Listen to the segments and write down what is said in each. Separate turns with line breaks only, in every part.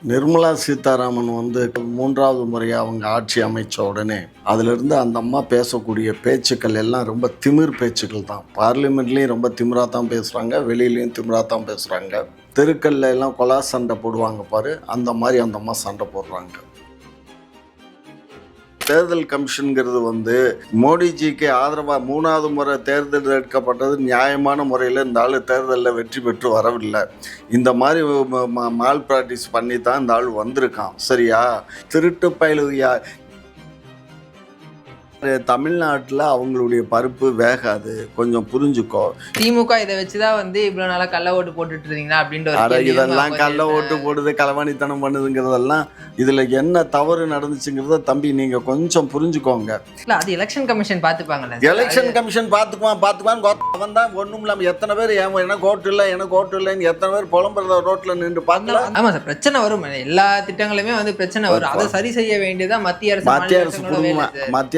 நிர்மலா சீதாராமன் வந்து 3வது முறையாக அவங்க ஆட்சி அமைச்ச உடனே அதிலிருந்து அந்த அம்மா பேசக்கூடிய பேச்சுக்கள் எல்லாம் ரொம்ப திமிர் பேச்சுக்கள் தான். பார்லிமெண்ட்லேயும் ரொம்ப திமிராக தான் பேசுகிறாங்க, வெளியிலையும் திமிராக தான் பேசுகிறாங்க. தெருக்கல்ல எல்லாம் கொலா சண்டை போடுவாங்க பாரு, அந்த மாதிரி அந்த அம்மா சண்டை போடுறாங்க. தேர்தல் கமிஷனுங்கிறது வந்து மோடிஜிக்கு ஆதரவாக 3வது முறை தேர்தல் எடுக்கப்பட்டது நியாயமான முறையில் இந்த ஆள் தேர்தலில் வெற்றி பெற்று வரவில்லை. இந்த மாதிரி மால் ப்ராக்டிஸ் பண்ணி தான் இந்த ஆள் வந்திருக்கான். சரியா? திருட்டு பயலுயா தமிழ்நாட்டில் அவங்களுடைய பருப்பு வேகாது, கொஞ்சம் புரிஞ்சுக்கோ.
திமுக இதை வச்சுதான் வந்து இவ்வளவு நாளா கள்ள ஓட்டு போட்டுட்டு இருந்தீங்களா அப்படின்ற
இதெல்லாம் கள்ள ஓட்டு போடுது, களவாணித்தனம் பண்ணுதுங்கிறதெல்லாம் இதுல என்ன தவறு நடந்துச்சுங்கிறத தம்பி நீங்க கொஞ்சம் புரிஞ்சுக்கோங்க.
இல்ல அது எலெக்ஷன் கமிஷன் பாத்துப்பாங்கல்ல.
எலெக்ஷன் கமிஷன் பாத்துக்குவான் அவன் தான் ஒண்ணும் இல்லாம எத்தனை பேர் எனக்கு ஓட்டு இல்லைன்னு எத்தனை பேர் புலம்புறத ரோட்ல நின்று பார்க்கலாம்.
ஆமா சார், பிரச்சனை வரும், எல்லா திட்டங்களுமே வந்து பிரச்சனை வரும். அதை சரி செய்ய வேண்டியதான் மத்திய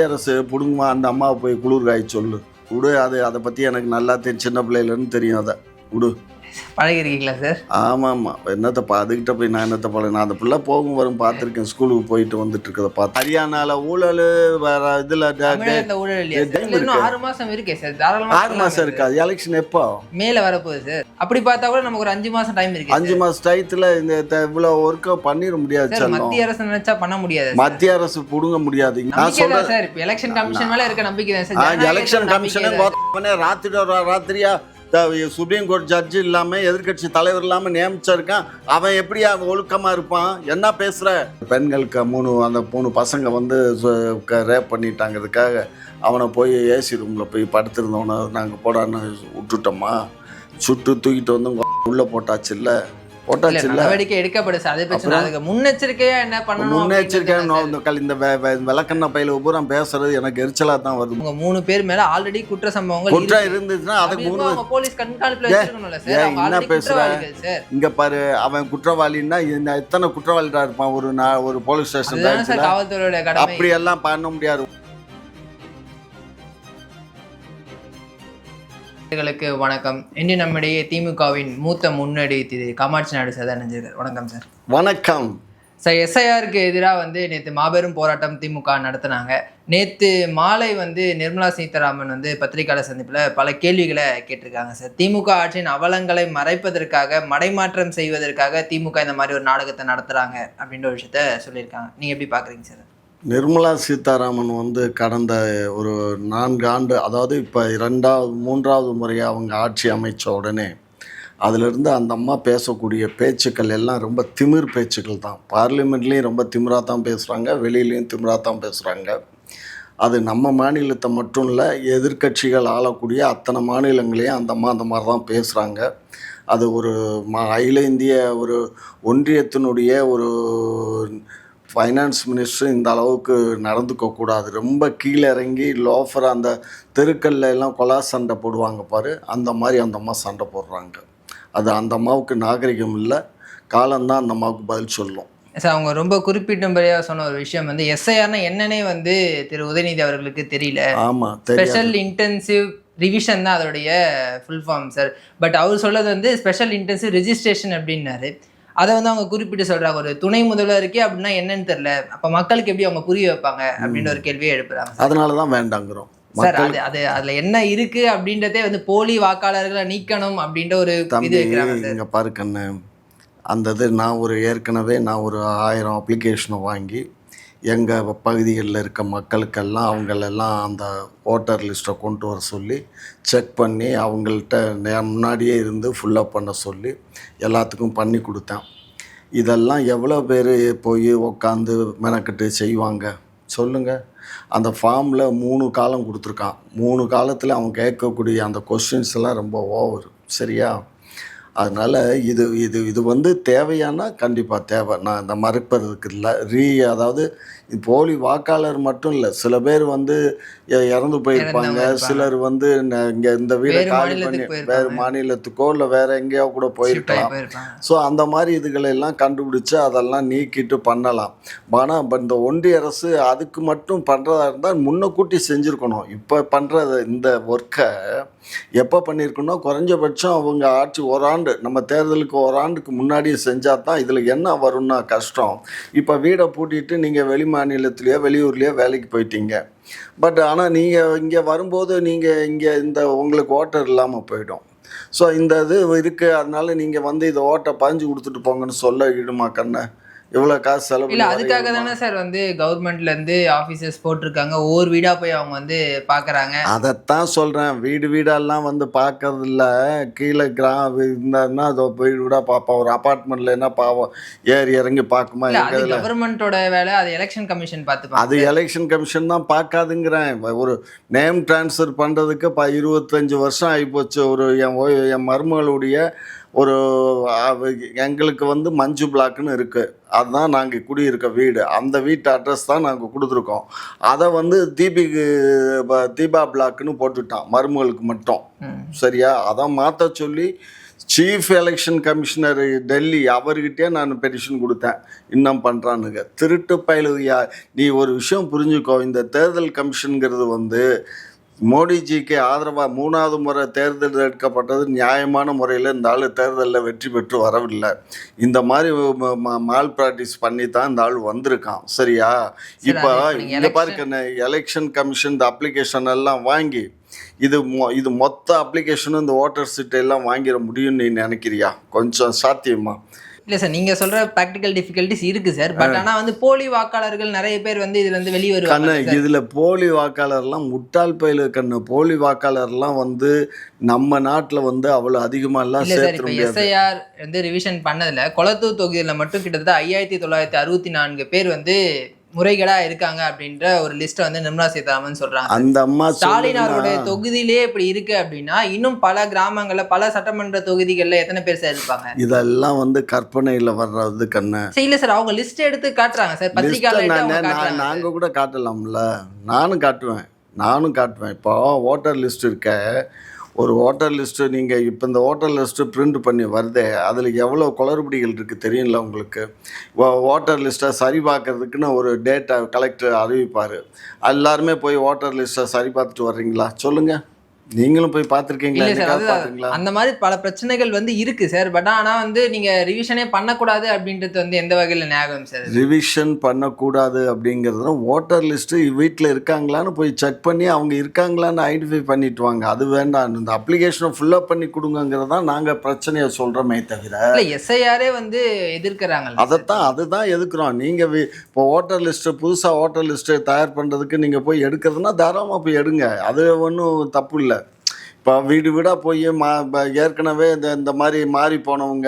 அரசு புடுங்குமா. அந்த அம்மாவை போய் குளிர் காய் சொல்லு விடு. அதை பற்றி எனக்கு நல்லா தெரியும், சின்ன பிள்ளையிலன்னு தெரியும். அதை விடு.
பழகிருக்கீங்களா சார்?
ஆமாம். என்னத்தப்பா அதுக்கிட்ட போய் நான் என்னத்த பழக, நான் அந்த பிள்ளை போகும் வரும் பார்த்துருக்கேன், ஸ்கூலுக்கு போயிட்டு வந்துட்டு இருக்கிறத பார்த்து. ஹரியானால ஊழல் வேற இதில்
6 மாசம் இருக்கே சார்,
6 மாசம் இருக்காது. எலெக்ஷன் எப்போ
மேல வரப்போகுது சார். அப்படி பார்த்தா கூட நமக்கு ஒரு 5 மாசம் டைம் இருக்கு.
5 மாசம் டயத்தில் இந்த இவ்வளோ ஒர்க்கை பண்ணிட முடியாது சார்.
மத்திய அரசு நினைச்சா பண்ண முடியாது.
மத்திய அரசு புடுங்க முடியாது.
நான் சொல்றேன் சார், இப்போ எலெக்ஷன் கமிஷன் மேல இருக்க நம்பிக்கை தான் சார்.
எலெக்ஷன் கமிஷனே ராத்திரியா சுப்ரீம் கோர்ட் ஜட்ஜு இல்லாமல் எதிர்கட்சி தலைவர் இல்லாமல் நியமிச்சிருக்கான். அவன் எப்படியா ஒழுக்கமாக இருப்பான்? என்ன பேசுகிற? பெண்களுக்கு 3 பசங்க வந்து ரேப் பண்ணிட்டாங்கிறதுக்காக அவனை போய் ஏசி ரூமில் போய் படுத்திருந்தவனை நாங்கள் போடான்னு விட்டுட்டோமா? சுட்டு தூக்கிட்டு வந்து உள்ளே போட்டாச்சு. இல்லை
நடவடிக்கை எடுக்கப்படுது. அதே பிரச்சனை. அதுக்கு முன்னெச்சரிக்கையா என்ன பண்ணணும்?
முன்னெச்சரிக்கையா இந்த விளக்கண்ண பையில பூரா பேசுறது எனக்கு எரிச்சலா தான் வருது.
உங்க 3 பேர் மேல ஆல்ரெடி குற்ற சம்பவங்கள்
இருந்துச்சுன்னா அதை
போலீஸ் கண்காணிப்புல வச்சிருக்கணும்ல சார். அவங்க
என்ன பேசுற? இங்க பாரு, அவன் குற்றவாளின்னா எத்தனை குற்றவாளிடா இருப்பான் ஒரு போலீஸ் ஸ்டேஷன்.
காவல்துறையோட கடமை.
அப்படி எல்லாம் பண்ண முடியாது.
வணக்கம். இன்று நம்மிடையே திமுகவின் மூத்த முன்னணி திரு காமாட்சி நாயுடு சார் நினைஞ்சிருக்கார். வணக்கம் சார்.
வணக்கம்
சார். எஸ்ஐஆருக்கு எதிராக வந்து நேற்று மாபெரும் போராட்டம் திமுக நடத்தினாங்க. நேற்று மாலை வந்து நிர்மலா சீதாராமன் வந்து பத்திரிகையாளர் சந்திப்பில் பல கேள்விகளை கேட்டிருக்காங்க சார். திமுக ஆட்சியின் அவலங்களை மறைப்பதற்காக, மடைமாற்றம் செய்வதற்காக திமுக இந்த மாதிரி ஒரு நாடகத்தை நடத்துகிறாங்க அப்படின்ற ஒரு விஷயத்த சொல்லியிருக்காங்க. நீங்கள் எப்படி பார்க்குறீங்க சார்?
நிர்மலா சீதாராமன் வந்து கடந்த ஒரு 4 ஆண்டு, அதாவது இப்போ 3வது முறையாக அவங்க ஆட்சி அமைச்ச உடனே அதிலிருந்து அந்த அம்மா பேசக்கூடிய பேச்சுக்கள் எல்லாம் ரொம்ப திமிர் பேச்சுக்கள் தான். பார்லிமெண்ட்லேயும் ரொம்ப திமிராக தான் பேசுகிறாங்க, வெளியிலையும் திமிராக தான் பேசுகிறாங்க. அது நம்ம மாநிலத்தை மட்டும் இல்லை, எதிர்கட்சிகள் ஆளக்கூடிய அத்தனை மாநிலங்களையும் அந்த அம்மா அந்த மாதிரி தான் பேசுகிறாங்க. அது ஒரு அகில இந்திய ஒரு ஒன்றியத்தினுடைய ஒரு ஃபைனான்ஸ் மினிஸ்டர் இந்த அளவுக்கு நடந்துக்கக்கூடாது. ரொம்ப கீழே இறங்கி லோஃபராக அந்த தெருக்கல்ல எல்லாம் கொலா சண்டை போடுவாங்க பாரு, அந்த மாதிரி அந்த அம்மா சண்டை போடுறாங்க. அது அந்த அம்மாவுக்கு நாகரிகம் இல்லை, காலம்தான் அந்த அம்மாவுக்கு பதில் சொல்லும்
சார். அவங்க ரொம்ப குறிப்பிட்டும்படியாக சொன்ன ஒரு விஷயம் வந்து எஸ்ஐஆர்னா என்னன்னே வந்து திரு உதயநிதி அவர்களுக்கு தெரியல.
ஆமாம்,
ஸ்பெஷல் இன்டென்சிவ் ரிவிஷன் தான் அதோடைய ஃபுல் ஃபார்ம் சார். பட் அவர் சொல்றது வந்து ஸ்பெஷல் இன்டென்சிவ் ரெஜிஸ்ட்ரேஷன் அப்படின்னாரு. அதை வந்து அவங்க குறிப்பிட்டு சொல்றாங்க. ஒரு துணை முதல்வருக்கே அப்படின்னா என்னன்னு தெரியல, அப்ப மக்களுக்கு எப்படி அவங்க புரிய வைப்பாங்க அப்படின்ற ஒரு கேள்வியை எழுப்புறாங்க.
அதனாலதான் வேண்டாங்கிறோம்
சார். அதுல என்ன இருக்கு அப்படின்றதே வந்து போலி வாக்காளர்களை நீக்கணும் அப்படின்ற ஒரு இது
இங்க பாரு கண்ணு, அந்த இது நான் ஏற்கனவே ஒரு 1000 அப்ளிகேஷனை வாங்கி எங்கள் பகுதிகளில் இருக்க மக்களுக்கெல்லாம் அவங்களெல்லாம் அந்த ஓட்டர் லிஸ்ட்டை கொண்டு வர சொல்லி செக் பண்ணி அவங்கள்ட்ட முன்னாடியே இருந்து ஃபுல்லப் பண்ண சொல்லி எல்லாத்துக்கும் பண்ணி கொடுத்தேன். இதெல்லாம் எவ்வளோ பேர் போய் உக்காந்து மெனக்கிட்டு செய்வாங்க சொல்லுங்கள்? அந்த ஃபார்மில் 3 காலம் கொடுத்துருக்கான். 3 காலத்தில் அவன் கேட்கக்கூடிய அந்த கொஸ்டின்ஸ் எல்லாம் ரொம்ப ஓவர். சரியா? அதனால் இது வந்து தேவையானா கண்டிப்பாக தேவை. நான் இந்த மறுப்பதற்கு இல்லை. அதாவது போலி வாக்காளர் மட்டும் இல்லை, சில பேர் வந்து இறந்து போயிருப்பாங்க, சிலர் வந்து இங்கே இந்த வீடை காலி பண்ணி வேறு மாநிலத்துக்கோ இல்லை வேறு எங்கேயோ கூட போயிருக்கலாம். ஸோ அந்த மாதிரி இதுகளெல்லாம் கண்டுபிடிச்சு அதெல்லாம் நீக்கிட்டு பண்ணலாம். ஆனால் இந்த ஒன்றிய அரசு அதுக்கு மட்டும் பண்ணுறதா இருந்தால் முன்னக்கூட்டி செஞ்சுருக்கணும். இப்போ பண்ணுற இந்த ஒர்க்கை எப்போ பண்ணியிருக்கணும்? குறைஞ்சபட்சம் அவங்க ஆட்சி ஒரு ஆண்டு ஆண்டு நம்ம தேர்தலுக்கு ஒரு ஆண்டுக்கு முன்னாடியே செஞ்சால் தான் இதில் என்ன வரும்னா கஷ்டம். இப்போ வீடை பூட்டிட்டு நீங்கள் வெளி மாநிலத்திலேயோ வெளியூர்லேயோ வேலைக்கு போயிட்டீங்க. பட் ஆனால் நீங்கள் இங்கே வரும்போது நீங்கள் இங்கே உங்களுக்கு ஓட்டர் இல்லாமல் போயிடும். ஸோ இந்த இது இருக்குது, அதனால நீங்கள் வந்து இதை ஓட்டை பதிஞ்சு கொடுத்துட்டு போங்கன்னு சொல்ல இடுமா கண்ணை? இவ்வளோ காசு செலவு
இல்ல அதுக்காக தானே சார் வந்து கவர்மெண்ட்ல இருந்து ஆபீசர்ஸ் போட்டிருக்காங்க, ஒவ்வொரு வீடா போய் அவங்க வந்து பாக்குறாங்க.
அதைத்தான் சொல்கிறேன், வீடு வீடெல்லாம் வந்து பார்க்கறது இல்லை. கீழே இருந்தாருன்னா அதை வீடு வீடாக பார்ப்போம். ஒரு அப்பார்ட்மெண்ட்டில் என்ன பாவம் ஏறி இறங்கி பார்க்குமா?
அது கவர்மெண்ட்டோட வேலை, அது எலெக்ஷன் கமிஷன் பார்த்துப்பாங்க.
அது எலெக்ஷன் கமிஷன் தான் பார்க்காதுங்கிறேன். ஒரு நேம் ட்ரான்ஸ்ஃபர் பண்ணுறதுக்கு 25 வருஷம் ஆகிப்போச்சு. ஒரு என் மருமகளுடைய ஒரு எங்களுக்கு வந்து மஞ்சு பிளாக்குன்னு இருக்குது, அதுதான் நாங்கள் குடியிருக்க வீடு. அந்த வீட்டு அட்ரஸ் தான் நாங்கள் கொடுத்துருக்கோம். அதை வந்து தீபா பிளாக்குன்னு போட்டுட்டான் மருமகளுக்கு மட்டும். சரியா? அதை மாற்ற சொல்லி சீஃப் எலெக்ஷன் கமிஷனர் டெல்லி அவர்கிட்டே நான் பெட்டிஷன் கொடுத்தேன். இன்னும் பண்ணுறானுங்க திருட்டு பயலுயா. நீ ஒரு விஷயம் புரிஞ்சுக்கோ, இந்த தேர்தல் கமிஷனுங்கிறது வந்து மோடிஜிக்கு ஆதரவாக 3வது முறை தேர்தல் எடுக்கப்பட்டது நியாயமான முறையில். இந்த ஆள் தேர்தலில் வெற்றி பெற்று வரவில்லை. இந்த மாதிரி மால் ப்ராக்டிஸ் பண்ணி தான் இந்த ஆள் வந்திருக்கான். சரியா? இப்போ இந்த பாருங்க, எலெக்ஷன் கமிஷன் இந்த அப்ளிகேஷன் எல்லாம் வாங்கி இது மொத்த அப்ளிகேஷனும் இந்த ஓட்டர் சீட்டை எல்லாம் வாங்கிட முடியும்னு நீ நினைக்கிறியா? கொஞ்சம் சாத்தியமா?
இல்லை சார், நீங்கள் சொல்கிற ப்ராக்டிக்கல் டிஃபிகல்ட்டிஸ் இருக்குது சார். பட் ஆனால் வந்து போலி வாக்காளர்கள் நிறைய பேர் வந்து இதில் வந்து வெளியே வருவாங்க.
இதில் போலி வாக்காளர்லாம் முட்டாள் பயில கண்ணு. போலி வாக்காளர்லாம் வந்து நம்ம நாட்டில் வந்து அவ்வளோ அதிகமாகலாம் சேர்த்து முடியாது.
எஸ்ஐஆர் வந்து ரிவிஷன் பண்ணதில் கொளத்தூர் தொகுதியில் மட்டும் கிட்டத்தட்ட 5964 பேர் வந்து முறைகேடா இருக்காங்க அப்படின்ற ஒரு லிஸ்ட்டை வந்து நிர்மலா சீதாராமன் சொல்றாங்க.
அந்த அம்மா
ஸ்டாலின் அவருடைய தொகுதியிலேயே இப்படி இருக்கு அப்படின்னா இன்னும் பல கிராமங்கள்ல பல சட்டமன்ற தொகுதிகள்ல எத்தனை பேர் சார் இருப்பாங்க?
இதெல்லாம் வந்து கற்பனையில வர்றது கண்ணு.
இல்ல சார், அவங்க லிஸ்ட் எடுத்து காட்டுறாங்க சார் பத்திரிகையாளர்.
நாங்க கூட காட்டலாம்ல. நானும் காட்டுவேன். இப்போ ஓட்டர் லிஸ்ட் இருக்க, ஒரு ஓட்டர் லிஸ்ட்டு நீங்கள் இப்போ இந்த ஓட்டர் லிஸ்ட்டு பிரிண்ட் பண்ணி வருதே, அதில் எவ்வளோ குளறுபடிகள் இருக்குது தெரியுங்களா உங்களுக்கு? ஓட்டர் லிஸ்ட்டை சரி பார்க்கறதுக்குன்னு ஒரு டேட்டா கலெக்டர் அறிவிப்பார். எல்லாருமே போய் ஓட்டர் லிஸ்ட்டை சரி பார்த்துட்டு வர்றீங்களா? சொல்லுங்கள். நீங்களும் போய் பார்த்துருக்கீங்களா?
அந்த மாதிரி பல பிரச்சனைகள் வந்து இருக்கு சார். பட் ஆனால் வந்து நீங்க ரிவிஷனே பண்ணக்கூடாது அப்படின்றது வந்து எந்த வகையில் நியாயம் சார்?
ரிவிஷன் பண்ணக்கூடாது அப்படிங்கிறது ஓட்டர் லிஸ்ட்டு வீட்டில் இருக்காங்களான்னு போய் செக் பண்ணி அவங்க இருக்காங்களான்னு ஐடென்டிஃபை பண்ணிட்டு வாங்க. அது வேண்டாம், இந்த அப்ளிகேஷனை ஃபுல்லப் பண்ணி கொடுங்கிறது தான் நாங்கள் பிரச்சனையை சொல்கிறோமே தவிர.
எஸ்ஐஆரே வந்து எதிர்க்கிறாங்க.
அதுதான் எதுக்குறோம். நீங்கள் இப்போ ஓட்டர் லிஸ்ட்டு புதுசாக ஓட்டர் லிஸ்ட்டு தயார் பண்ணுறதுக்கு நீங்கள் போய் எடுக்கிறதுனா தாராளமாக போய் எடுங்க, அது ஒன்றும் தப்பு இல்லை. இப்போ வீடு வீடாக போய் ஏற்கனவே இந்த மாதிரி மாறி போனவங்க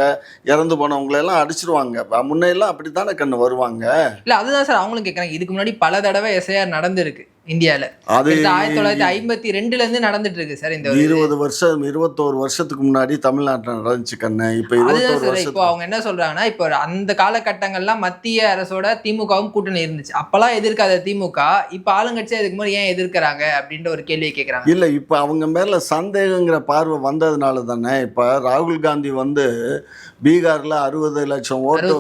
இறந்து போனவங்களெல்லாம் அடிச்சிருவாங்க. முன்னையெல்லாம் அப்படி தானே கண்ணு வருவாங்க.
இல்லை அதுதான் சார் அவங்களும் கேட்குறாங்க. இதுக்கு முன்னாடி பல தடவை எஸ்ஐஆர் நடந்திருக்கு இந்தியாவில். அது 1952 நடந்துட்டு இருக்கு சார். இந்த
21 வருஷத்துக்கு முன்னாடி தமிழ்நாட்டில் நடந்துச்சு கண்ணு. இப்போ 21 வருஷம்.
இப்போ அவங்க என்ன சொல்றாங்கன்னா, இப்போ அந்த காலகட்டங்கள்லாம் மத்திய அரசோட திமுகவும் கூட்டணி இருந்துச்சு. அப்பெல்லாம் எதிர்க்காத திமுக இப்போ ஆளுங்கட்சி அதுக்கு முன்னாடி ஏன் எதிர்க்கிறாங்க அப்படின்ற ஒரு கேள்வியை கேட்குறாங்க.
இல்லை, இப்போ அவங்க மேல சந்தேகங்கிற பார்வை வந்ததுனால தானே. இப்போ ராகுல் காந்தி வந்து பீகாரில் 60 லட்சம் ஓட்டு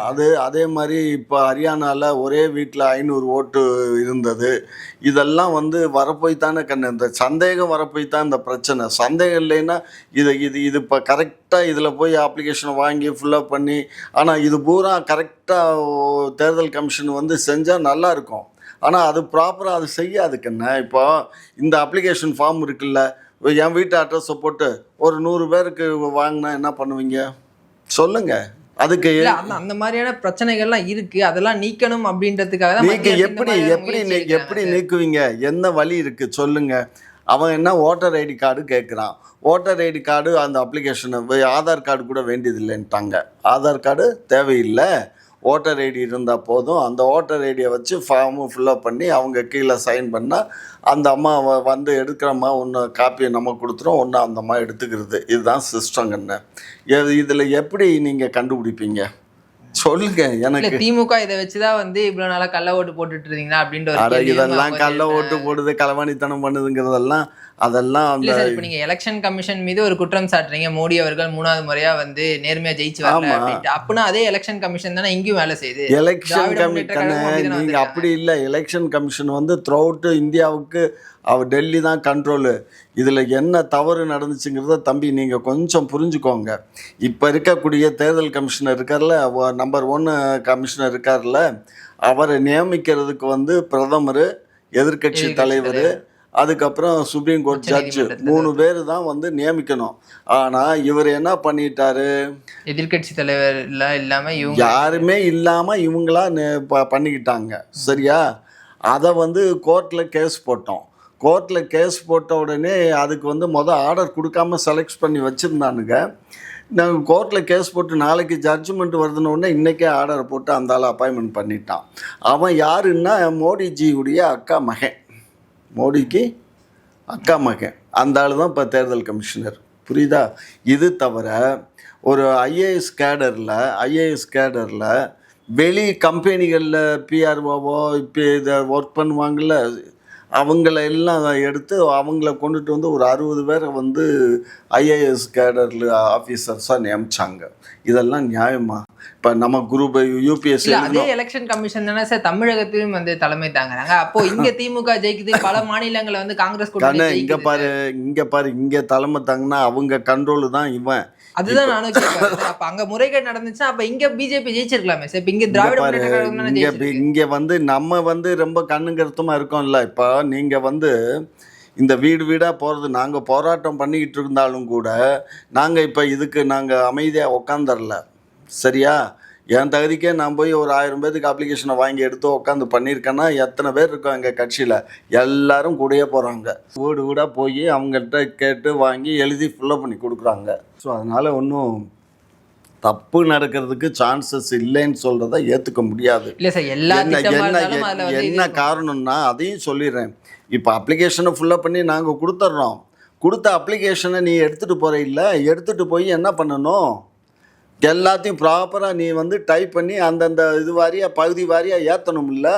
வந்து அதே மாதிரி இப்போ ஹரியானாவில் ஒரே வீட்டில் 500 ஓட்டு இருந்தது. இதெல்லாம் வந்து வரப்போய் தானே கண்ணு, இந்த சந்தேகம் வரப்போய் தான் இந்த பிரச்சனை. சந்தேகம் இல்லைன்னா இது இப்போ கரெக்டாக இதில் போய் அப்ளிகேஷனை வாங்கி ஃபுல்லப் பண்ணி, ஆனால் இது பூரா கரெக்டாக தேர்தல் கமிஷன் வந்து செஞ்சால் நல்லாயிருக்கும். ஆனால் அது ப்ராப்பராக அது செய்யாது கண்ணு. இப்போ இந்த அப்ளிகேஷன் ஃபார்ம் இருக்குல்ல, என் வீட்டு அட்ரஸை போட்டு ஒரு 100 பேருக்கு வாங்கினா என்ன பண்ணுவீங்க சொல்லுங்கள்? அதுக்கு
அந்த மாதிரியான பிரச்சனைகள்லாம் இருக்கு, அதெல்லாம் நீக்கணும் அப்படின்றதுக்காக தான்.
நீங்க எப்படி நீக்குவீங்க? என்ன வழி இருக்கு சொல்லுங்க? அவன் என்ன ஓட்டர் ஐடி கார்டு கேட்குறான். ஓட்டர் ஐடி கார்டு அந்த அப்ளிகேஷனை ஆதார் கார்டு கூட வேண்டியதில்லைன்ட்டாங்க. ஆதார் கார்டு தேவையில்லை, ஓட்டர் ஐடி இருந்தால் போதும். அந்த ஓட்டர் ஐடியை வச்சு ஃபார்மு ஃபில்லப் பண்ணி அவங்க கீழே சைன் பண்ணால் அந்த அம்மா வந்து எடுக்கிறம்மா ஒன்று காப்பியை நம்ம கொடுத்துரும், ஒன்று அந்த அம்மா எடுத்துக்கிறது. இதுதான் சிஸ்டங்கன்னு. இதில் எப்படி நீங்கள் கண்டுபிடிப்பீங்க சொல்லுங்க எனக்கு?
திமுக இதை வச்சுதான் வந்து இவ்வளவு நாளா கள்ள ஓட்டு போட்டுட்டு இருந்தீங்களா அப்படின்ற
இதெல்லாம் கள்ள ஓட்டு போடுது, களவாணித்தனம் பண்ணுதுங்கிறதெல்லாம் அதெல்லாம்
இப்ப நீங்க எலெக்ஷன் கமிஷன் மீது ஒரு குற்றம் சாட்டுறீங்க. மோடி அவர்கள் 3வது முறையா வந்து நேர்மையா ஜெயிச்சு வரல அப்படின்ட்டு. அப்படின்னா அதே எலெக்ஷன் கமிஷன் தானே இங்கேயும் வேலை செய்யுது.
எலெக்ஷன் கமிஷன் நீங்க அப்படி இல்லை. எலெக்ஷன் கமிஷன் வந்து த்ரூ அவுட் இந்தியாவுக்கு அவர் டெல்லி தான் கண்ட்ரோலு. இதில் என்ன தவறு நடந்துச்சுங்கிறத தம்பி நீங்கள் கொஞ்சம் புரிஞ்சுக்கோங்க. இப்போ இருக்கக்கூடிய தேர்தல் கமிஷனர் இருக்கார்ல, நம்பர் 1 கமிஷனர் இருக்கார்ல, அவரை நியமிக்கிறதுக்கு வந்து பிரதமர், எதிர்க்கட்சி தலைவர், அதுக்கப்புறம் சுப்ரீம் கோர்ட் ஜட்ஜு 3 பேர் தான் வந்து நியமிக்கணும். ஆனால் இவர் என்ன பண்ணிட்டாரு,
எதிர்க்கட்சி தலைவர் இல்லாமல் இவங்க
யாருமே இல்லாமல் இவங்களா பண்ணிக்கிட்டாங்க. சரியா? அதை வந்து கோர்ட்டில் கேஸ் போட்டோம். கோர்ட்டில் கேஸ் போட்ட உடனே அதுக்கு வந்து ஆர்டர் கொடுக்காம செலக்ட் பண்ணி வச்சுருந்தானுங்க. நாங்கள் கோர்ட்டில் கேஸ் போட்டு நாளைக்கு ஜட்ஜ்மெண்ட் வருதுன்னு இன்றைக்கே ஆர்டர் போட்டு அந்த ஆள் அப்பாயின்மெண்ட் பண்ணிட்டான். அவன் யாருன்னா மோடிஜியுடைய அக்கா மகன், மோடிக்கு அக்கா மகன். அந்த ஆள் தான் இப்போ தேர்தல் கமிஷனர். புரியுதா? இது தவிர ஒரு ஐஏஎஸ் கேடரில் வெளி கம்பெனிகளில் பிஆர்ஓவோ இப்போ இதை ஒர்க் பண்ணுவாங்கள்ல, அவங்கள எல்லாம் எடுத்து அவங்கள கொண்டுட்டு வந்து ஒரு 60 பேரை வந்து ஐஏஎஸ் கேடரில் ஆஃபீஸர்ஸாக நியமிச்சாங்க. இதெல்லாம் நியாயமா? இப்போ நம்ம குரூப் யூபிஎஸ்சி
அதே எலெக்ஷன் கமிஷன் தானே சார் தமிழகத்திலும் வந்து தலைமை தாங்குறாங்க. அப்போ இங்க திமுக ஜெயிக்குது, பல மாநிலங்களை வந்து காங்கிரஸ்
இங்க பாரு இங்க தலைமை தாங்கன்னா அவங்க கண்ட்ரோலு தான் இவன்.
அதுதான் நானும் கேட்கிறேன். அப்ப அங்க முறைகேடு நடந்துச்சுன்னா அப்ப இங்க பிஜேபி ஜெயிச்சிருக்கலாமே சார். இப்ப இங்க திராவிட முன்னேற்ற கழகம் தானே ஜெயிச்சிருக்கு.
இங்க வந்து நம்ம வந்து ரொம்ப கண்ணுங்கருத்துமா இருக்கோம்ல. இப்போ நீங்க வந்து இந்த வீடு வீடாக போகிறது, நாங்கள் போராட்டம் பண்ணிக்கிட்டு இருந்தாலும் கூட நாங்கள் இப்போ இதுக்கு நாங்கள் அமைதியாக உக்காந்துரல. சரியா? என் தகுதிக்கே நான் போய் ஒரு 1000 பேருக்கு அப்ளிகேஷனை வாங்கி எடுத்து உட்காந்து பண்ணியிருக்கேன்னா எத்தனை பேர் இருக்கோம் எங்கள் கட்சியில்? எல்லாரும் கூடயே போகிறாங்க. வீடு வீடாக போய் அவங்கள்ட்ட கேட்டு வாங்கி எழுதி ஃபில்லப் பண்ணி கொடுக்குறாங்க. ஸோ அதனால் ஒன்றும் தப்பு நடக்கிறதுக்கு சான்சஸ் இல்லைன்னு சொல்கிறத ஏற்றுக்க முடியாது. என்ன காரணம்னா அதையும் சொல்லிடுறேன். இப்போ அப்ளிகேஷனை ஃபுல்லப் பண்ணி நாங்கள் கொடுத்துட்றோம். கொடுத்த அப்ளிகேஷனை நீ எடுத்துகிட்டு போகிற இல்லை, எடுத்துகிட்டு போய் என்ன பண்ணணும், எல்லாத்தையும் ப்ராப்பராக நீ வந்து டைப் பண்ணி அந்தந்த இது வாரியாக பகுதி வாரியாக ஏற்றணும்ல.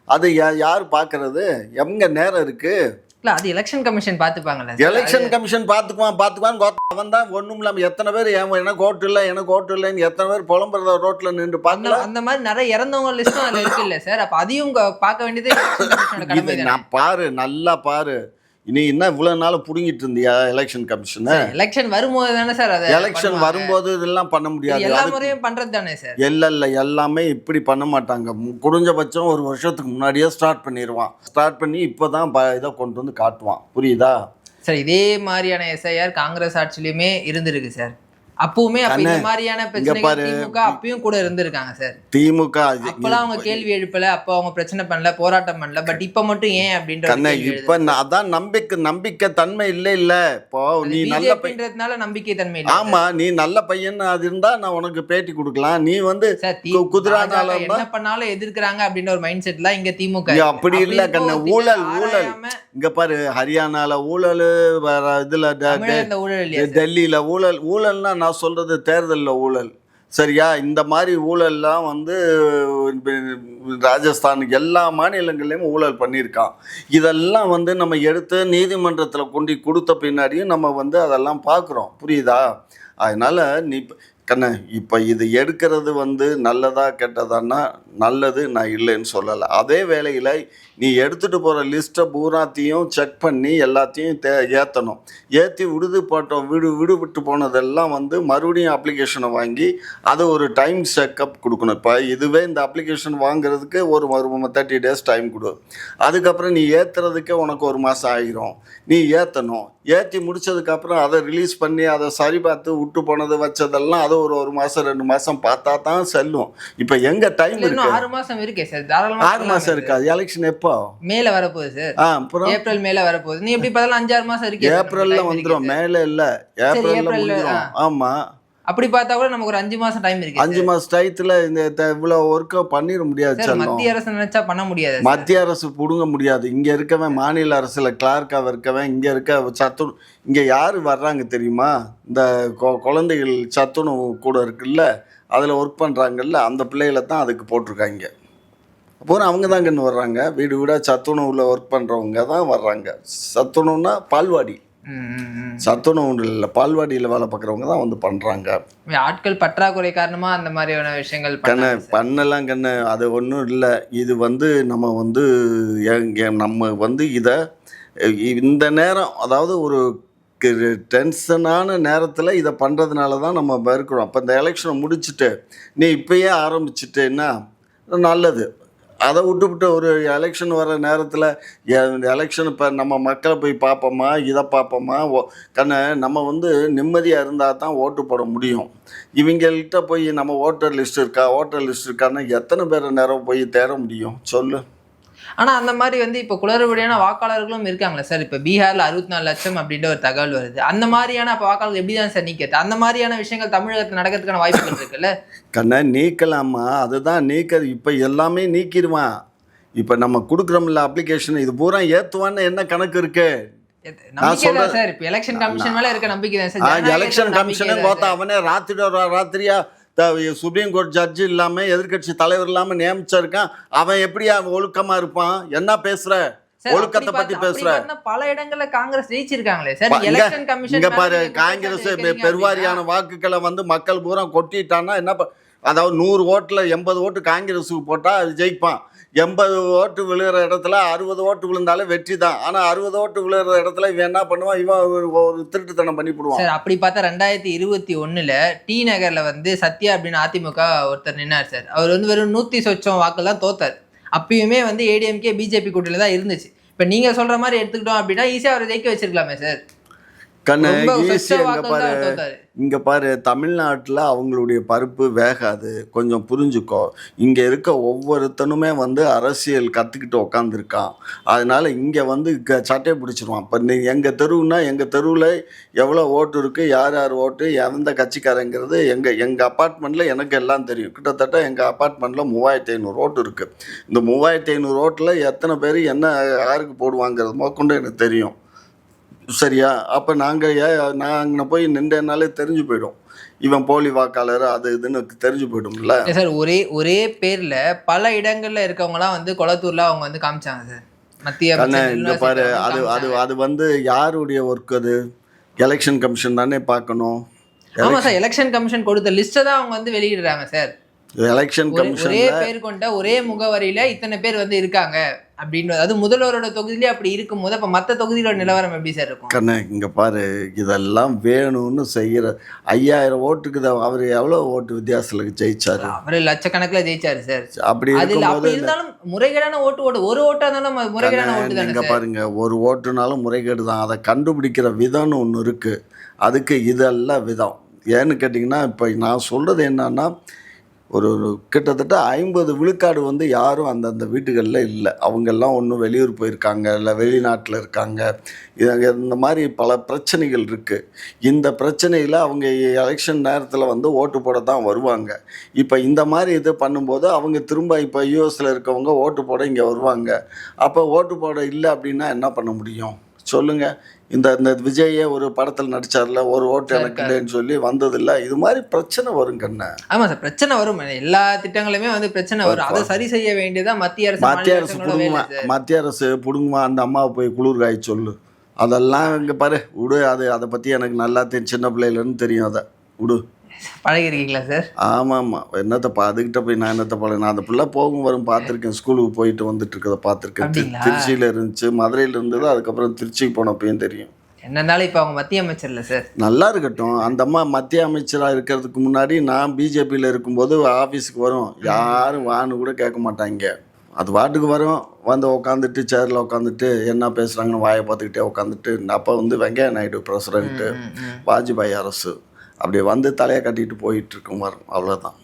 அது யார் பார்க்கறது? எங்கே நேரம் இருக்குது?
இல்லை, அது எலெக்ஷன் கமிஷன் பார்த்துப்பாங்கல்ல.
எலெக்ஷன் கமிஷன் பார்த்துக்குவான். அவன் தான் ஒன்றும் இல்லாமல் எத்தனை பேர் எனக்கு ஓட்டு இல்லைன்னு எத்தனை பேர் புலம்புறத ரோட்டில் நின்று பார்க்கல.
அந்த மாதிரி நிறைய இறந்தவங்க லிஸ்ட்டும் அதில் இருக்கு இல்லை சார். அப்போ அதையும் பார்க்க வேண்டியது.
நான் பாரு, நல்லா பாரு. நீ என்ன இவ்வளோ நாள் பிடுங்கிட்டு இருந்தியா எலெக்ஷன் கமிஷனை?
எலெக்ஷன் வரும்போது தானே சார், அது
எலெக்ஷன் வரும்போது இதெல்லாம் பண்ண முடியாது.
எல்லா முறையும் பண்ணுறது தானே சார்?
இல்லை எல்லாமே இப்படி பண்ண மாட்டாங்க. குறைஞ்சபட்சம் ஒரு வருஷத்துக்கு முன்னாடியே ஸ்டார்ட் பண்ணி இப்போ தான் இதை கொண்டு வந்து காட்டுவான். புரியுதா
சார்? இதே மாதிரியான எஸ்ஐஆர் காங்கிரஸ் ஆட்சியிலுமே இருந்திருக்கு சார். அப்பவுமே இந்த மாதிரியான பிரச்சனைகள் திமுக அப்பயும் கூட இருந்திருக்காங்க சார்.
திமுக
அப்பெல்லாம் அவங்க கேள்வி எழுப்பல, அப்போ அவங்க பிரச்சனை பண்ணல, போராட்டம் பண்ணல. பட் இப்ப மட்டும் ஏன் அப்படின்ற
இப்ப அதான் நம்பிக்கை தன்மை இல்ல. இப்போ நீ நல்ல
பையன்றதுனால நம்பிக்கை தன்மை இல்ல.
ஆமா, நீ நல்ல பையன் அது இருந்தா நான் உனக்கு பேட்டி கொடுக்கலாம். நீ வந்து
குதிரானால என்ன பண்ணாலும் எதிர்க்கிறாங்க அப்படின்ற ஒரு மைண்ட் செட்ல இங்க திமுக
அப்படி இல்ல கண்ண. ஊழல் இங்க பாரு, ஹரியானால ஊழல், இதுல டெல்லியில ஊழல்னா நான் சொல்றது தேர்தலில் ஊழல். சரியா? இந்த மாதிரி ஊழல்லாம் வந்து ராஜஸ்தானுக்கு எல்லா மாநிலங்கள்லையும் ஊழல் பண்ணியிருக்கான். இதெல்லாம் வந்து நம்ம எடுத்து நீதிமன்றத்தில் கொண்டு கொடுத்த பின்னாடியும் நம்ம வந்து அதெல்லாம் பார்க்குறோம். புரியுதா? அதனால் நீ கண்ணே, இப்போ இது எடுக்கிறது வந்து நல்லதா கெட்டதான்னா நல்லது, நான் இல்லைன்னு சொல்லலை. அதே வேளையில் நீ எடுத்துகிட்டு போகிற லிஸ்ட்டை பூராத்தையும் செக் பண்ணி எல்லாத்தையும் ஏற்றணும். ஏற்றி விடுவிட்டு போனதெல்லாம் வந்து மறுபடியும் அப்ளிகேஷனை வாங்கி அதை ஒரு டைம் செக்கப் கொடுக்கணும். இப்போ இதுவே இந்த அப்ளிகேஷன் வாங்குறதுக்கு ஒரு 30 days டைம் கொடு. அதுக்கப்புறம் நீ ஏற்றுறதுக்கே உனக்கு 1 மாதம் ஆகிரும். நீ ஏற்றணும். ஏற்றி முடித்ததுக்கப்புறம் அதை ரிலீஸ் பண்ணி அதை சரி பார்த்து விட்டு போனது வச்சதெல்லாம் அது ஒரு மாதம் 2 மாதம் பார்த்தா தான் செல்லும். இப்போ எங்கே டைம் இருக்கு?
6 மாதம் இருக்கே சார்.
6 மாதம் இருக்காது. எலெக்ஷன் எப்போ?
மேல வரப்போகுது சார். ஏப்ரல் மேல வரப்போகுது. நீ எப்படி பார்த்தாலும் 5-6 மாசம் இருக்கு.
ஏப்ரல்ல வந்துடும். மேல இல்ல, ஏப்ரல்ல வந்துடும். ஆமா,
அப்படி பார்த்தா கூட நமக்கு ஒரு 5 மாசம் டைம் இருக்கு.
5 மாசம் டயத்துல இந்த இவ்வளவு ஒர்க்கை பண்ணிட முடியாது.
மத்திய அரசு நினைச்சா பண்ண முடியாது.
மத்திய அரசு புடுங்க முடியாது. இங்க இருக்கவன் மாநில அரசுல கிளார்க்காக இருக்கவன், இங்க இருக்க சத்துணவு, இங்க யாரு வர்றாங்க தெரியுமா? இந்த குழந்தைகள் சத்துணவு கூட இருக்குல்ல, அதில் ஒர்க் பண்ணுறாங்கல்ல, அந்த பிள்ளைகளை தான் அதுக்கு போட்டிருக்காங்க. அப்போ அவங்க தான் இங்கே வர்றாங்க. வீடு வீடாக சத்துணவுல ஒர்க் பண்ணுறவங்க தான் வர்றாங்க. சத்துணவுனா பால்வாடி, சத்துணவு இல்லை, பால்வாடியில் வேலை பார்க்குறவங்க தான் வந்து பண்ணுறாங்க.
ஆட்கள் பற்றாக்குறை காரணமாக அந்த மாதிரியான விஷயங்கள்
பண்ணலாம் கண்ணு. அது ஒன்றும் இல்லை. இது வந்து நம்ம வந்து இதை இந்த நேரம் அதாவது ஒரு டென்ஷனான நேரத்தில் இதை பண்ணுறதுனால தான் நம்ம இருக்கிறோம். அப்போ இந்த எலெக்ஷனை முடிச்சுட்டு நீ இப்பயே ஆரம்பிச்சிட்டேன்னா நல்லது. அதை விட்டுவிட்டு ஒரு எலெக்ஷன் வர நேரத்தில் எலெக்ஷன் இப்போ நம்ம மக்களை போய் பார்ப்போமா, இதை பார்ப்போமா, நம்ம வந்து நிம்மதியாக இருந்தால் தான் ஓட்டு போட முடியும். இவங்கள்ட்ட போய் நம்ம ஓட்டர் லிஸ்ட் இருக்கான்னு எத்தனை பேர் நேரம் போய் தேட முடியும் சொல்லு.
ஆனா அந்த மாதிரி வந்து இப்போ குளறுபடியான வாக்காளர்களும் இருக்காங்களே சார். இப்போ பீகார்ல 64 லட்சம் அப்படின்ற ஒரு தகவல் வருது. அந்த மாதிரியான வாக்காளர்கள் எப்படிதான் சார் நீக்கிறது? அந்த மாதிரியான விஷயங்கள் தமிழகத்தில் நடக்கிறதுக்கான வாய்ப்புகள் இருக்குல்ல?
கண்ணா நீக்கலாமா, அதுதான் நீக்கிறது. இப்போ எல்லாமே நீக்கிடுவான். இப்போ நம்ம கொடுக்குறோம்ல அப்ளிகேஷன், இது பூரா ஏற்றுவான்னு என்ன கணக்கு இருக்கு?
சார் இப்போ எலெக்ஷன் கமிஷன் மேல இருக்க நம்பிக்கை தான் சார்.
எலெக்ஷன் கமிஷனே பார்த்தா அவனே ராத்திரியா சுப்ரீம் கோர்ட் ஜட்ஜு இல்லாமல் எதிர்கட்சி தலைவர் இல்லாமல் நியமிச்சிருக்கான். அவன் எப்படியா ஒழுக்கமாக இருப்பான்? என்ன பேசுற? ஒழுக்கத்தை பத்தி பேசுற?
பல இடங்கள்ல காங்கிரஸ் ஜெயிச்சிருக்காங்களே சார். எலெக்ஷன் கமிஷன்
இங்க பாரு, காங்கிரஸ் பெருவாரியான வாக்குகளை வந்து மக்கள் பூரா கொட்டிட்டான்னா என்ன? அதாவது 100 ஓட்டுல 80 ஓட்டு காங்கிரஸுக்கு போட்டா அது ஜெயிப்பான். 80 ஓட்டு விழுகிற இடத்துல 60 ஓட்டு விழுந்தாலே வெற்றி தான். ஆனால் 60 ஓட்டு விழுகிற இடத்துல இவன் என்ன பண்ணுவான்? இவன் ஒரு திருட்டுத்தனம் பண்ணிவிடுவான்
சார். அப்படி பார்த்தா 2021 டி நகரில் வந்து சத்யா அப்படின்னு அதிமுக ஒருத்தர் நின்னார் சார். அவர் வந்து வெறும் 100 சொச்சம் வாக்கு தான் தோத்தார். அப்பயுமே வந்து ஏடிஎம்கே பிஜேபி கூட்டணியில் தான் இருந்துச்சு. இப்போ நீங்கள் சொல்கிற மாதிரி எடுத்துக்கிட்டோம் அப்படின்னா ஈஸியாக அவரை ஜெயிக்க வச்சிருக்கலாமே சார்.
கண்ணு இங்கே பாரு, தமிழ்நாட்டில் அவங்களுடைய பருப்பு வேகாது. கொஞ்சம் புரிஞ்சுக்கோ. இங்கே இருக்க ஒவ்வொருத்தனுமே வந்து அரசியல் கற்றுக்கிட்டு உக்காந்துருக்கான். அதனால் இங்கே வந்து சட்டையை பிடிச்சிருவான். இப்போ எங்கள் தெருவுன்னா எங்கள் தெருவில் எவ்வளோ ஓட்டு இருக்குது, யார் ஓட்டு, எந்த கட்சிக்காரங்கிறது எங்கள் அப்பார்ட்மெண்ட்டில் எனக்கு எல்லாம் தெரியும். கிட்டத்தட்ட எங்கள் அப்பார்ட்மெண்ட்டில் 3500 ஓட்டு இருக்குது. இந்த 3500 ஓட்டில் எத்தனை பேர் என்ன யாருக்கு போடுவாங்கிறது முதற்கொண்டு எனக்கு தெரியும். சரியா? அப்போ நான் அங்கே போய் நின்றனாலே தெரிஞ்சு போயிடும், இவன் போலி வாக்காளர் அது இதுன்னு தெரிஞ்சு போயிடும்ல
சார். ஒரே பேர்ல பல இடங்கள்ல இருக்கவங்கலாம் வந்து கொளத்தூர்ல அவங்க வந்து காமிச்சாங்க சார். மத்திய
இங்க பாரு, அது வந்து யாருடைய ஒர்க்? அது எலெக்ஷன் கமிஷன் தானே பார்க்கணும்.
ஆமா சார், எலெக்ஷன் கமிஷன் கொடுத்த லிஸ்ட்டை தான் அவங்க வந்து வெளியிடுறாங்க சார்.
எலெக்ஷன் கமிஷன்
ஒரே பேர் கொண்ட ஒரே முகவரியில இத்தனை பேர் வந்து இருக்காங்க அப்படின்றது. அது முதல்வரோட தொகுதியிலே அப்படி இருக்கும் போது அப்ப மற்ற தொகுதியோட நிலவரம் எப்படி சார் இருக்கும்?
கண்ணே இங்க பாரு, இதெல்லாம் வேணும்னு செய்யற 5000 ஓட்டுக்கு அவர் எவ்வளவு ஓட்டு வித்தியாசத்துல ஜெயிச்சாரு?
அவரு லட்சக்கணக்கில் ஜெயிச்சாரு சார்.
அப்படி
இருந்தாலும் முறைகேடான ஓட்டு ஒரு ஓட்டா இருந்தாலும் முறைகேடான ஓட்டு தானே.
இங்க பாருங்க, ஒரு ஓட்டுனாலும் முறைகேடு தான். அதை கண்டுபிடிக்கிற விதம்னு ஒன்று இருக்கு. அதுக்கு இதெல்லாம் விதம் ஏன்னு கேட்டிங்கன்னா, இப்போ நான் சொல்றது என்னன்னா, ஒரு கிட்டத்தட்ட 50 விழுக்காடு வந்து யாரும் அந்தந்த வீட்டுகளில் இல்லை. அவங்கெல்லாம் ஒன்றும் வெளியூர் போயிருக்காங்க, இல்லை வெளிநாட்டில் இருக்காங்க. இந்த மாதிரி பல பிரச்சனைகள் இருக்குது. இந்த பிரச்சனையில் அவங்க எலெக்ஷன் நேரத்தில் வந்து ஓட்டு போட தான் வருவாங்க. இப்போ இந்த மாதிரி இது பண்ணும்போது அவங்க திரும்ப இப்போ யூஎஸில் இருக்கவங்க ஓட்டு போட இங்கே வருவாங்க. அப்போ ஓட்டு போட இல்லை அப்படின்னா என்ன பண்ண முடியும் சொல்லுங்கள்? இந்த விஜயே ஒரு படத்தில் நடிச்சார்ல, ஒரு ஓட்டு எனக்கு இல்லைன்னு சொல்லி வந்ததில்லை. இது மாதிரி பிரச்சனை வரும் கண்ணா.
ஆமாம் சார், பிரச்சனை வரும். எல்லா திட்டங்களுமே வந்து பிரச்சனை வரும். அதை சரி செய்ய வேண்டியதான் மத்திய அரசு
புடுங்குமா. அந்த அம்மாவை போய் குளிர் காய சொல்லு. அதெல்லாம் இங்கே பாரு விடு. அதை பற்றி எனக்கு நல்லா தெரியும், சின்ன பிள்ளையிலன்னு தெரியும். அதை விடு.
பழகிருக்கீங்களா சார்?
ஆமாம். என்னத்தப்பா அதுக்கிட்ட போய் நான் என்னத்த பழக? நான் அந்த பிள்ளை போகும் வரும் பார்த்துருக்கேன். ஸ்கூலுக்கு போயிட்டு வந்துட்டு இருக்கிறத பார்த்துருக்கேன். திருச்சியில் இருந்துச்சு, மதுரையில் இருந்தது. அதுக்கப்புறம் திருச்சிக்கு போனப்பையும் தெரியும்.
என்னன்னாலும் இப்போ அவங்க மத்திய அமைச்சர் இல்லை சார்.
நல்லா இருக்கட்டும். அந்த அம்மா மத்திய அமைச்சராக இருக்கிறதுக்கு முன்னாடி நான் பிஜேபியில் இருக்கும்போது ஆஃபீஸுக்கு வரும், யாரும் வான்னு கூட கேட்க மாட்டாங்க. அது வாட்டுக்கு வரும், வந்து உட்காந்துட்டு சேரில் உட்காந்துட்டு என்ன பேசுகிறாங்கன்னு வாயை பார்த்துக்கிட்டே உட்காந்துட்டு. அப்போ வந்து வெங்கையா நாயுடு பிரசிடென்ட்டு, வாஜ்பாய் அரசு அப்படி வந்து தலையை கட்டிட்டு போயிட்டுருக்கும் வரும். அவ்வளோதான்.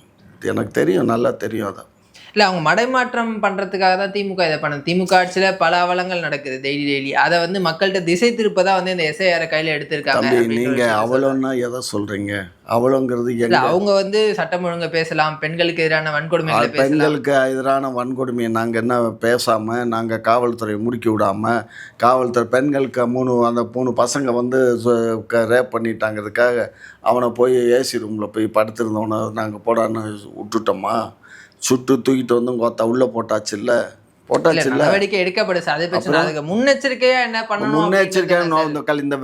எனக்கு தெரியும், நல்லா தெரியும். அதை
இல்லை, அவங்க மடைமாற்றம் பண்ணுறதுக்காக தான் திமுக இதை பண்ணுது. திமுக ஆட்சியில் பல அவலங்கள் நடக்குது டெய்லி. அதை வந்து மக்கள்கிட்ட திசை திருப்பதான் வந்து இந்த எஸ்ஐஆரை கையில் எடுத்திருக்காங்க.
நீங்கள் அவலம்னா எதை சொல்கிறீங்க? அவலங்கிறது
அவங்க வந்து சட்டம் ஒழுங்கு பேசலாம், பெண்களுக்கு எதிரான வன்கொடுமை,
பெண்களுக்கு எதிரான வன்கொடுமையை நாங்கள் என்ன பேசாமல் நாங்கள் காவல்துறையை முடுக்கி விடாமல், காவல்துறை பெண்களுக்கு 3 பசங்க வந்து ரேப் பண்ணிட்டாங்கிறதுக்காக அவனை போய் ஏசி ரூமில் போய் படுத்திருந்தவனை நாங்கள் போடான்னு விட்டுட்டோமா? சுட்டு தூக்கிட்டு வந்து கோத்தா உள்ளே போட்டாச்சு இல்லை
நடவடிக்கை எடுக்கப்படுது. அதே பிரச்சனை. அதுக்கு முன்னெச்சரிக்கையா என்ன பண்ணணும்?
முன்னெச்சரிக்கையா இந்த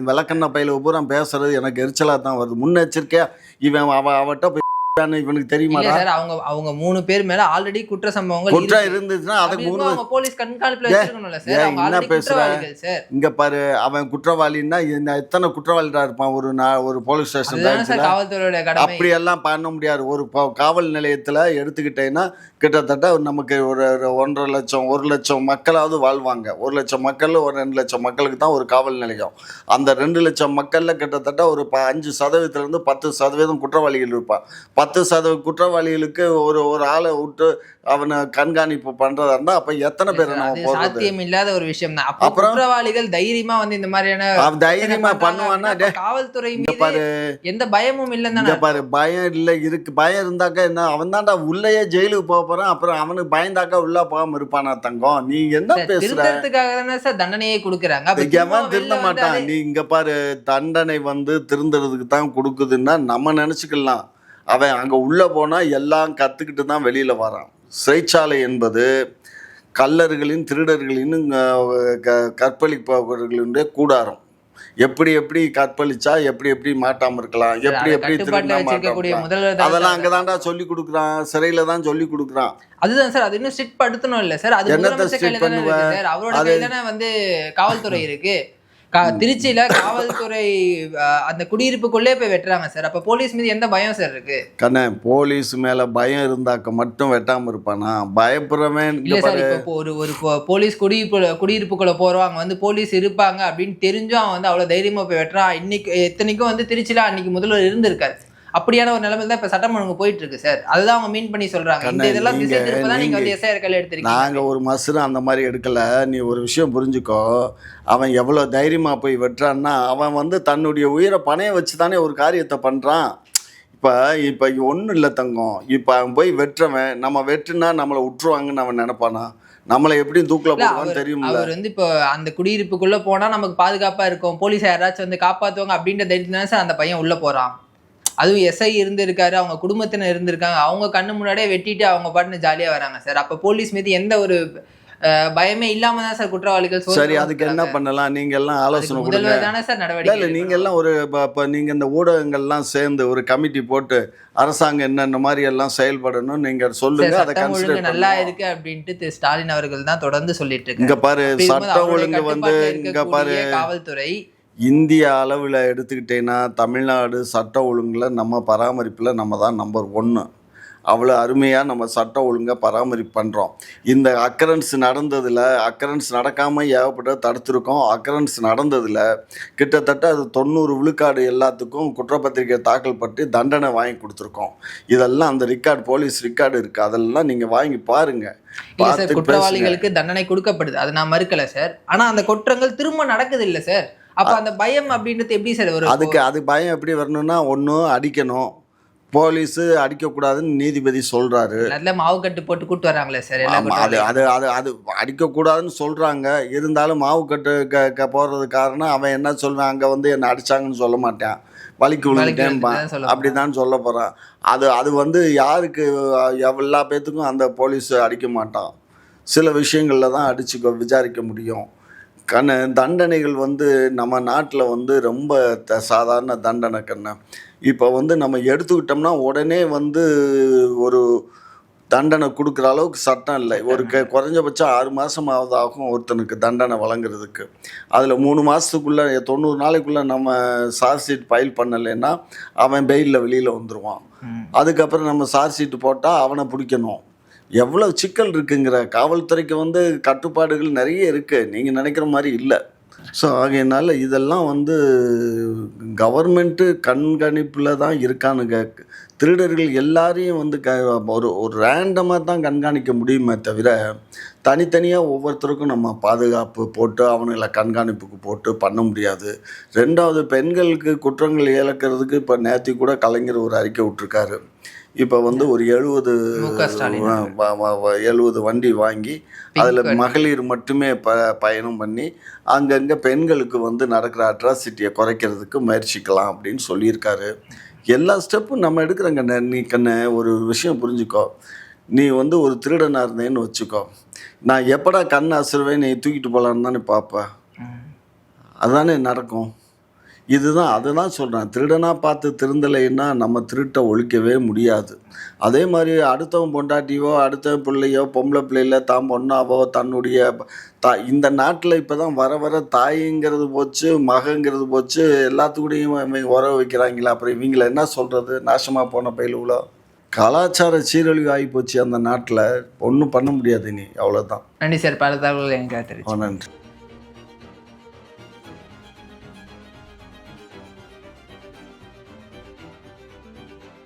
விளக்கண்ண பையில பூரா பேசுறது எனக்கு எரிச்சலாக தான் வருது. முன்னெச்சரிக்கையா இவன் அவட்ட போய் இவனுக்கு
இல்ல
தெரியுமாடா?
சார், அவங்க அவங்க 3 பேர் மேல ஆல்ரெடி குற்ற சம்பவங்கள்
குற்றம்
இருக்கு.
இருந்துச்சுன்னா
அப்படி
அதுக்கு
இருக்கும்போது
3
அவங்க போலீஸ் கண்காணிப்புல
ஏ
வச்சிருக்கணும்ல சார்.
ஏன்
அவங்க
என்ன
ஆல்ரெடி
பேசுற?
குற்றவாளிகள் சார்.
இங்க பாரு, அவன் குற்றவாளின்னா எத்தனை குற்றவாளிடா இருப்பான் ஒரு போலீஸ் ஸ்டேஷன்
அதுதானே சார்
பேட்ச்ல?
காவல்துறையோட கடமை.
அப்படியெல்லாம் பண்ண முடியாது. ஒரு காவல் நிலையத்தில் எடுத்துக்கிட்டேன்னா கிட்டத்தட்ட நமக்கு ஒரு 1.5 லட்சம் 1 லட்சம் மக்களாவது வாழ்வாங்க. 1 லட்சம் மக்கள் ஒரு 2 லட்சம் மக்களுக்கு தான் ஒரு காவல் நிலையம். அந்த 2 லட்சம் மக்களில் கிட்டத்தட்ட ஒரு 5%லேருந்து 10% குற்றவாளிகள் இருப்பான். 10% குற்றவாளிகளுக்கு ஒரு ஒரு ஆளை விட்டு அவனை கண்காணிப்பு பண்ணுறதா இருந்தால் அப்போ எத்தனை
இல்ல
பேர்
சார்,
நம்ம
அது
போடுறது?
சாத்தியம் இல்லாத ஒரு விஷயம் தான். அப்போ
அப்புறம்
குற்றவாளிகள் தைரியமா வந்து இந்த மாதிரியான
அவன்
பிரச்சனை
தைரியமா
பண்றாங்க
பண்ணுவான்னா,
அப்படின்னா, அப்ப காவல்துறை
இங்க
மீது
பாரு
எந்த பயமும் இல்லைன்னு
இங்க
தானே
பாரு
அர்த்தம்.
பயம் இல்லை இருக்கு. பயம் இருந்தாக்கா என்ன, அவன் தான்டா உள்ளேயே ஜெயிலுக்கு போக போறான். அப்புறம் அவனுக்கு பயந்தாக்கா உள்ள போகாம இருப்பானா தங்கம்? நீ என்ன
சார்,
பேசுற?
திருத்தறதுக்காக தானே சார் தண்டனையே கொடுக்குறாங்க. அப்ப
எவன்
திரும்பவும்
திருந்த
வெளில வந்து
மாட்டான்.
அதே
நீ இங்க பாரு, தண்டனை திருந்துறதுக்கு தான் கொடுக்குதுன்னா நம்ம நினைச்சுக்கலாம். அவன் அங்க உள்ள போனா எல்லாம் கத்துக்கிட்டு தான் வெளியில வரான். சிறைச்சாலை என்பது கள்ளர்களின் திருடர்களின் கற்பழிப்பவர்களுடைய கூடாரம். எப்படி எப்படி கற்பழிச்சா எப்படி எப்படி மாட்டாம இருக்கலாம்,
சார்,
எப்படி
அதை
எப்படி
கட்டுப்பாட்டுல
திருடினா மாட்டாம
வச்சிருக்கக்கூடிய
இருக்கலாம்,
முதல்வர் தானே
அதெல்லாம்
சார்
அங்கே
அதை
தான்டா
பார்க்கணும்.
சொல்லி கொடுக்குறான். சிறையில் தான் சொல்லி கொடுக்குறான்.
அதுதான் சார், அது இன்னும் ஸ்ட்ரிக்ட் படுத்தணும் இல்ல சார். அது
என்னத்தை
முதலமைச்சர்
ஸ்ட்ரிக்ட்
கையில தானே
பண்ணுவ?
இருக்கு சார். அவரோட
அது
கையில தானே வந்து காவல்துறை இருக்கு. திருச்சியில காவல்துறை அந்த குடியிருப்புக்குள்ளே போய் வெட்டுறாங்க சார். அப்ப போலீஸ் மீது எந்த பயம் சார் இருக்கு?
கண்ணே, போலீஸ் மேலே பயம் இருந்தாக்க மட்டும் வெட்டாமல் இருப்பானா? பயப்படுறவன்
இல்ல
இங்கே
சார்,
பாரு.
இப்போ ஒரு ஒரு போலீஸ் குடியிருப்புக்குள்ள போறோம், அங்க வந்து போலீஸ் இருப்பாங்க அப்படின்னு தெரிஞ்சும் அவன் வந்து அவ்வளவு தைரியமா போய் வெட்டுறான். இன்னைக்கு இத்தனைக்கும் வந்து திருச்சியில அன்னைக்கு முதல்வர் இருந்திருக்காரு. அப்படியான ஒரு நிலைமையில தான் இப்ப சட்டம் ஒழுங்கு போயிட்டு இருக்கு சார். அதுதான் அவங்க மீன் பண்ணி சொல்றாங்க. இந்த
கண்ணே,
இதெல்லாம் திசை
நீங்கள்
திருப்ப தான் நீங்க வந்து
நீங்கள்
எஸ்ஐஆர் கையில எடுத்திருக்கீங்க.
நாங்கள் ஒரு மசுரு அந்த மாதிரி எடுக்கலை. நீ ஒரு விஷயம் புரிஞ்சுக்கோ. அவன் எவ்வளோ தைரியமாக போய் வெட்டுறான்னா, அவன் தன்னுடைய உயிரை பணைய வச்சு தானே ஒரு காரியத்தை பண்ணுறான். இப்போ இப்போ ஒன்றும் இல்லை தங்கம். இப்போ அவன் போய் வெட்டுறவன், நம்ம வெட்டுனா நம்மளை விட்டுருவாங்கன்னு அவன் நினைப்பானா? நம்மளை எப்படியும் தூக்கில்
இல்ல
போடுவான்னு தெரியும்ல.
அவர் வந்து இப்போ அந்த குடியிருப்புக்குள்ள போனா நமக்கு பாதுகாப்பா இருக்கும், போலீஸ் யாராச்சும் வந்து காப்பாத்துவாங்க அப்படின்ற தைரியத்துல தான் சார் அந்த பையன் உள்ள போறான். அதுவும் எஸ்ஐ இருந்திருக்காரு, அவங்க குடும்பத்தினர் இருந்திருக்காங்க, அவங்க கண்ணு முன்னாடியே வெட்டிட்டு அவங்க பாட்டுன்னு ஜாலியா வராங்க சார். அப்ப போலீஸ் மீது எந்த ஒரு பயமே இல்லாம தான் சார் குற்றவாளிகள்
சரி, அதுக்கு என்ன பண்ணலாம்? நீங்கள் எல்லாம் ஆலோசனை கொடுங்க.
முதல்வர் தானே சார்
இல்லை
நடவடிக்கை
இல்லை, நீங்கள் எல்லாம் ஒரு இப்போ நீங்கள் இந்த ஊடகங்கள்லாம் சேர்ந்து ஒரு கமிட்டி போட்டு அரசாங்கம் என்னென்ன மாதிரி எல்லாம் செயல்படணும் நீங்கள் சொல்லுங்க. அதை
சட்டம் ஒழுங்கு
கன்சிடர்
நல்லா
பண்ணுவோம்.
இருக்கு அப்படின்ட்டு திரு ஸ்டாலின் அவர்கள் தான் தொடர்ந்து சொல்லிட்டு
இங்க
இருக்காரு.
பாரு,
அப்படி இருக்கும்போது
சட்டம்
அவருடைய
ஒழுங்கு
கட்டுப்பாட்டுல
இங்க பாரு,
இருக்கக்கூடிய காவல்துறை
இந்திய அளவில் எடுத்துக்கிட்டேன்னா தமிழ்நாடு சட்ட ஒழுங்கில் நம்ம பராமரிப்பில் நம்ம தான் நம்பர் 1. அவ்வளோ அருமையாக நம்ம சட்ட ஒழுங்கை பராமரிப்பு பண்ணுறோம். இந்த அக்கரன்ஸ் நடக்காமல் ஏகப்பட்ட தடுத்துருக்கோம். அக்கரன்ஸ் நடந்ததில் கிட்டத்தட்ட அது 90 விழுக்காடு எல்லாத்துக்கும் குற்றப்பத்திரிக்கை தாக்கல் பட்டு தண்டனை வாங்கி கொடுத்துருக்கோம். இதெல்லாம் அந்த போலீஸ் ரெக்கார்டு இருக்குது. அதெல்லாம் நீங்கள் வாங்கி பாருங்கள்.
இல்ல சார்,
பார்த்து பேசுங்க.
குற்றவாளிகளுக்கு தண்டனை கொடுக்கப்படுது, அதை நான் மறுக்கல சார். ஆனா அந்த குற்றங்கள் திரும்ப நடக்குது இல்ல சார். அப்ப அந்த பயம் அப்படின்றது எப்படி சார் வரும்?
அது பயம் எப்படி வரணும்னா, ஒன்று அடிக்கணும். போலீஸு அடிக்கக்கூடாதுன்னு நீதிபதி சொல்கிறாரு.
நல்ல மாவு கட்டு போட்டு கூட்டு வராங்களே சார் எல்லா
ஆமாம், அது
குற்றவாளிகளும்.
அது அது அது அடிக்கக்கூடாதுன்னு சொல்கிறாங்க. இருந்தாலும் மாவு கட்டு போடுறது காரணம் அவன் என்ன சொல்லுவான், அங்கே என்னை அடித்தாங்கன்னு சொல்ல மாட்டான், வலிக்கு விழுந்துட்டேன்பான்.
தான் சொல்ல
அப்படி தான் சொல்ல போகிறான். அது யாருக்கு, எல்லா பேத்துக்கும் அந்த போலீஸ் அடிக்க மாட்டான். சில விஷயங்களில் தான் அடித்து விசாரிக்க முடியும். தண்டனைகள் நம்ம நாட்டில் ரொம்ப சாதாரண தண்டனை கண்ணு. இப்போ நம்ம எடுத்துக்கிட்டோம்னா உடனே ஒரு தண்டனை கொடுக்குற அளவுக்கு சட்டம் இல்லை. ஒரு குறைஞ்சபட்சம் 6 மாதமாவது ஆகும் ஒருத்தனுக்கு தண்டனை வழங்குறதுக்கு. அதில் 3 மாதத்துக்குள்ளே 90 நாளைக்குள்ளே நம்ம சார்ஜ் ஷீட் ஃபைல் பண்ணலைன்னா அவன் பெயிலில் வெளியில் வந்துடுவான். அதுக்கப்புறம் நம்ம சார்ஜ் ஷீட்டு போட்டால் அவனை பிடிக்கணும். எவ்வளோ சிக்கல் இருக்குங்கிற. காவல்துறைக்கு கட்டுப்பாடுகள் நிறைய இருக்குது, நீங்கள் நினைக்கிற மாதிரி இல்லை. ஸோ ஆகையினால இதெல்லாம் கவர்மெண்ட்டு கண்காணிப்பில் தான் இருக்கானுங்க. திருடர்கள் எல்லாரையும் ஒரு ரேண்டமாக தான் கண்காணிக்க முடியுமே தவிர தனித்தனியாக ஒவ்வொருத்தருக்கும் நம்ம பாதுகாப்பு போட்டு அவனுங்களை கண்காணிப்புக்கு போட்டு பண்ண முடியாது. 2வது, பெண்களுக்கு குற்றங்கள் இழக்கிறதுக்கு இப்போ நேற்று கூட கலைஞர் ஒரு அறிக்கை விட்டுருக்காரு. இப்போ ஒரு 70 வண்டி வாங்கி அதில் மகளிர் மட்டுமே பயணம் பண்ணி அங்கங்கே பெண்களுக்கு நடக்கிற அட்ராசிட்டியை குறைக்கிறதுக்கு முயற்சிக்கலாம் அப்படின்னு சொல்லியிருக்காரு. எல்லா ஸ்டெப்பும் நம்ம எடுக்கிறோங்க. நீ ஒரு விஷயம் புரிஞ்சுக்கோ. நீ ஒரு திருடனாக இருந்தேன்னு வச்சுக்கோ, நான் எப்படா கண் அசுருவேன் நீ தூக்கிட்டு போகலான்னு தானே பார்ப்பேன். அதுதானே நடக்கும். அதுதான் சொல்கிறேன். திருடனாக பார்த்து திருந்தலைன்னா நம்ம திருட்டை ஒழிக்கவே முடியாது. அதே மாதிரி அடுத்தவன் பொண்டாட்டியோ அடுத்தவன் பிள்ளையோ பொம்பளை பிள்ளையில தான் பொண்ணாவோ தன்னுடைய இந்த நாட்டில் இப்போ தான் வர வர தாய்ங்கிறது போச்சு, மகங்கிறது போச்சு, எல்லாத்துக்கூடையும் இவங்க உறவு வைக்கிறாங்களா. அப்புறம் இவங்கள என்ன சொல்கிறது? நாசமாக போன பயிலுகளோ. கலாச்சார சீரழிவு ஆகிப்போச்சு அந்த நாட்டில். ஒன்றும் பண்ண முடியாது நீ, அவ்வளோதான்.
நன்றி சார், பல தகவல்கள் எனக்கு தெரியும்.
நன்றி.